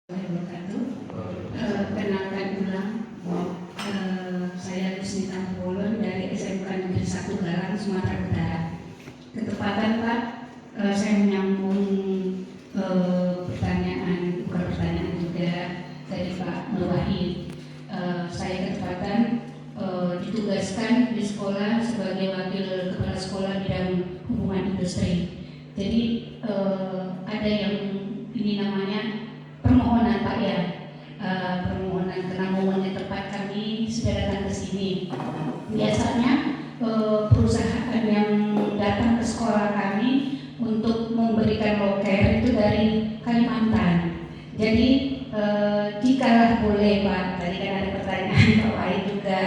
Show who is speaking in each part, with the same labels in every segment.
Speaker 1: wabarakatuh. Kenalkan ulang, saya Lusni Tambolon dari SMK Negeri 1 Galang, Sumatera Utara. Ketepatan Pak, saya menyambung bukan pertanyaan juga dari Pak Nur Wahid. Saya ketepatan ditugaskan di sekolah sebagai wakil kepala sekolah bidang hubungan industri. Jadi ada yang ini namanya permohonan Pak ya, permohonan karena momennya tepat kami sudah datang ke sini. Biasanya perusahaan yang datang ke sekolah kami untuk memberikan loker itu dari Kalimantan. Jadi jikalau boleh Pak, tadi kan ada pertanyaan Pak Wahid juga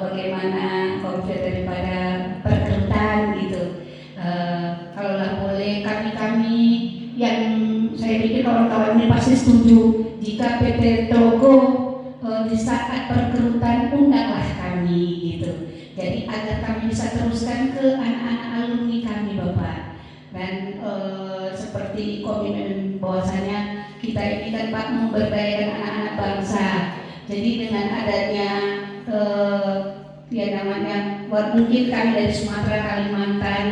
Speaker 1: bagaimana konkret daripada perkerutan gitu. Kalaulah boleh kami yang saya pikir kawan-kawan ini pasti setuju jika PT Togo di saat perkerutan undanglah kami gitu. Jadi agar kami bisa teruskan ke anak-anak alumni kami Bapak. Dan seperti komitmen bahwasanya kita ini kan Pak memberdayakan anak-anak bangsa. Jadi dengan adanya ya namanya mungkin kami dari Sumatera, Kalimantan,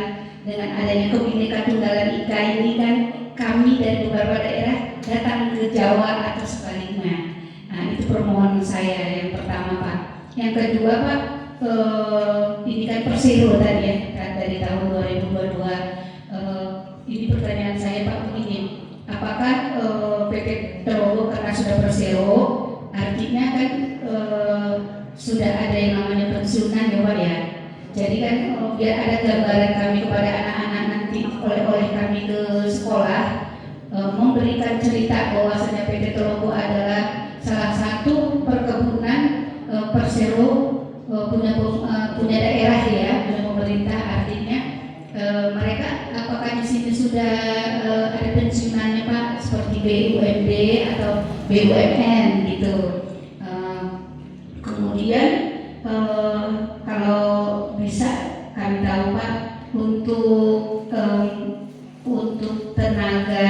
Speaker 1: dengan adanya Kebinekaan Tunggal Ika ini kan kami dari beberapa daerah datang ke Jawa atau sebaliknya. Nah itu permohonan saya yang pertama Pak. Yang kedua Pak, ini kan Persero tadi ya, kan dari tahun 2022. Ini pertanyaan saya Pak begini, apakah PT Togo karena sudah Persero, artinya kan sudah ada yang namanya pensiunan ya Pak ya. Jadi kan biar ada gambaran kami kepada anak-anak nanti oleh kami ke sekolah, memberikan cerita bahwasanya PT Togo adalah salah satu perkebunan Persero punya daerah ya, punya pemerintah. Artinya mereka apakah di sini sudah ada pensiunannya Pak seperti BUMD atau BUMN gitu. Kemudian kalau bisa kami tahu Pak untuk tenaga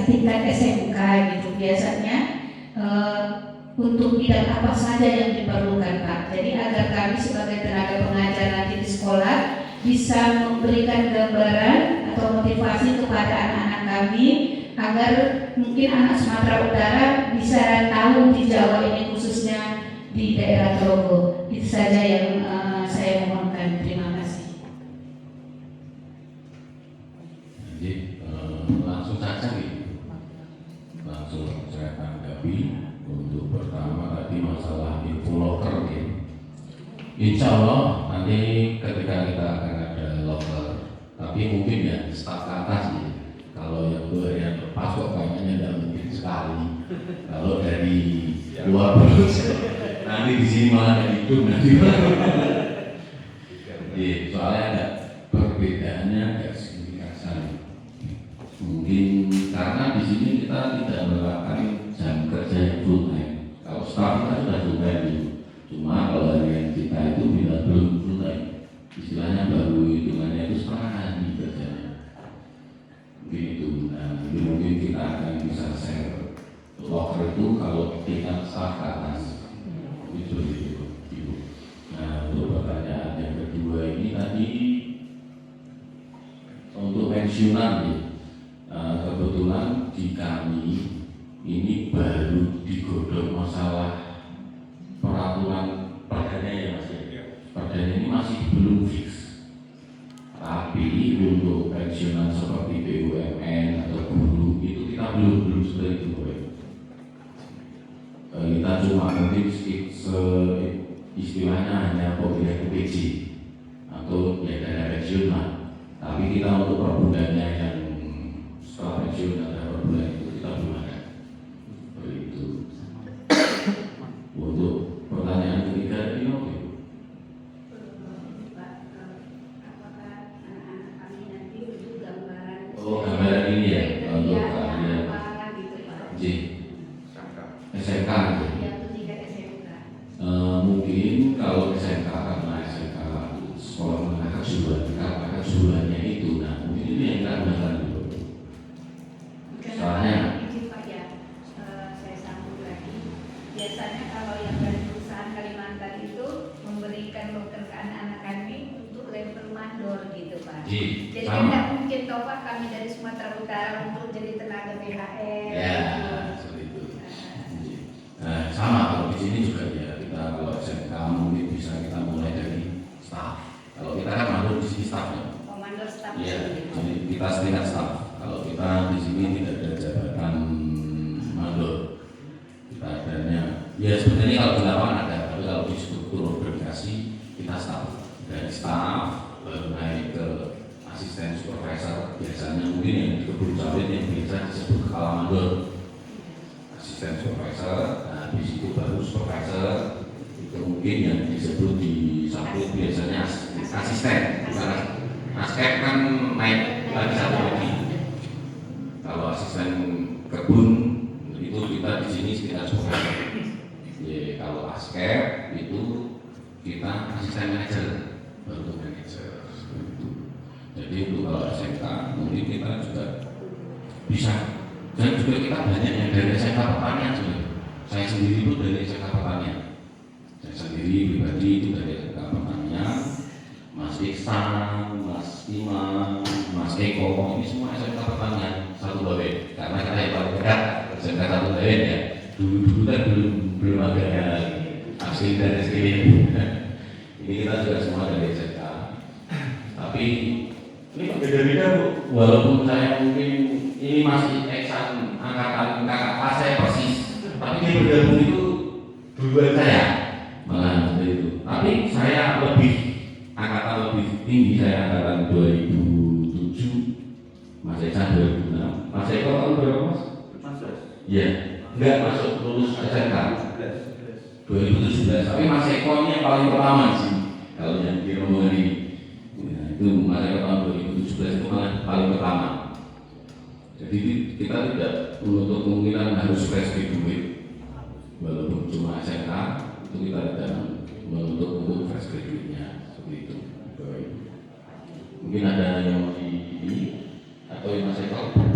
Speaker 1: tingkat SMK gitu biasanya untuk bidang apa saja yang diperlukan Pak. Jadi agar kami sebagai tenaga pengajar nanti di sekolah bisa memberikan gambaran atau motivasi kepada anak-anak kami agar mungkin anak Sumatera Utara bisa tahu di Jawa ini khususnya di daerah Togo. Itu saja yang saya mohonkan. Terima kasih.
Speaker 2: Jadi langsung saja gitu. Langsung saya tanggapi. Untuk pertama tadi masalah info locker gitu. Insya Allah nanti ketika kita akan ada locker, tapi mungkin ya staf ke atas gitu. Kalau yang 2 hari yang lepas kok kayaknya tidak mungkin sekali. Kalau dari luar nanti di sini malah ada hidup nanti. Soalnya ada perbedaannya agak signifikan. Mungkin karena di sini kita tidak menerapkan jam kerja yang full time. Kalau staff kita sudah full time gitu. Cuma kalau harian kita itu belum full time. Istilahnya baru hitungannya itu setengah hari kerjanya. Mungkin itu. Nah, jadi mungkin kita akan bisa share locker itu kalau tingkat staff ke atas. Itu gitu. Nah, untuk pertanyaan yang kedua ini tadi untuk pensiunan gitu. Kebetulan di kami ini baru digodok masalah peraturan perdana ya Mas ya. Perdana ini masih belum fix. Tapi untuk pensiunan seperti BUMN atau guru itu kita belum seperti itu. Kita cuma mungkin istilahnya hanya pemberian UPJ atau ya dana pensiun lah. Tapi kita untuk perbundanya yang setelah pensiun ada perbulan itu kita belum ada. Seperti itu. Untuk pertanyaan ketiga ini oke. Oh, gambaran ini ya untuk kalian. J. SMK gitu. Mungkin kalau SMK karena SMK sekolah menengah kejuruannya itu, nah mungkin ini yang kita gunakan dulu. Soalnya
Speaker 3: biasanya kalau yang dari perusahaan Kalimantan itu memberikan loker ke anak-anak kami untuk level mandor gitu Pak. Jadi kan tidak mungkin toh Pak kami dari Sumatera Utara untuk jadi tenaga BHR.
Speaker 2: Ya, seperti itu. Nah, sama kalau di sini juga ya, kita kalau SMK mungkin bisa kita mulai dari staff. Kalau kita kan mandor di sini staff ya.
Speaker 3: Komandor staf.
Speaker 2: Iya, jadi kita setingkat staff. Kalau kita di sini tidak ada jabatan mandor. Kita adanya, ya sebenarnya kalau di lapangan ada, tapi kalau di struktur organisasi kita staff. Dari staff baru naik ke asisten supervisor, biasanya mungkin yang di kebun sawit yang biasa disebut kepala mandor. Asisten supervisor, nah di situ baru supervisor, itu mungkin yang disebut di sawit biasanya asisten, bukan askep kan naik lagi satu lagi. Kalau asisten kebun itu kita di sini sekitar supervisor. Ya, kalau askep itu kita asisten manajer, baru manajer. Jadi untuk kalau SMK mungkin kita juga bisa. Dan juga kita banyak yang dari SMK pertanian juga. Saya sendiri itu dari SMK pertanian. Saya sendiri pribadi itu dari SMK pertanian. Mas Iksan, Mas Imam, Mas Eko, ini semua SMK pertanian satu Bawen. Karena kita yang paling dekat SMK satu Bawen ya. Dulu kan belum ada asli dan SKD. Ini kita juga semua dari SMK. Tapi ini beda-beda Bu. Walaupun saya mungkin ini masih eksan angkatan kakak kelas saya persis, tapi dia bergabung itu duluan saya, malah seperti itu. Tapi saya lebih angkatan lebih tinggi, saya angkatan 2007, Mas Eksan 2006. Mas Eko tahun berapa Mas? Iya, enggak masuk lulus SMK 2017. Tapi Mas Eko ini yang paling pertama sih kalau yang di rombongan ini. Ya, itu Mas Eko tahun 2017 itu malah paling pertama. Jadi kita tidak menutup kemungkinan harus fresh graduate, walaupun cuma SMK itu kita tidak menutup untuk fresh graduate-nya seperti itu. Mungkin ada yang mau di atau yang masih tahu.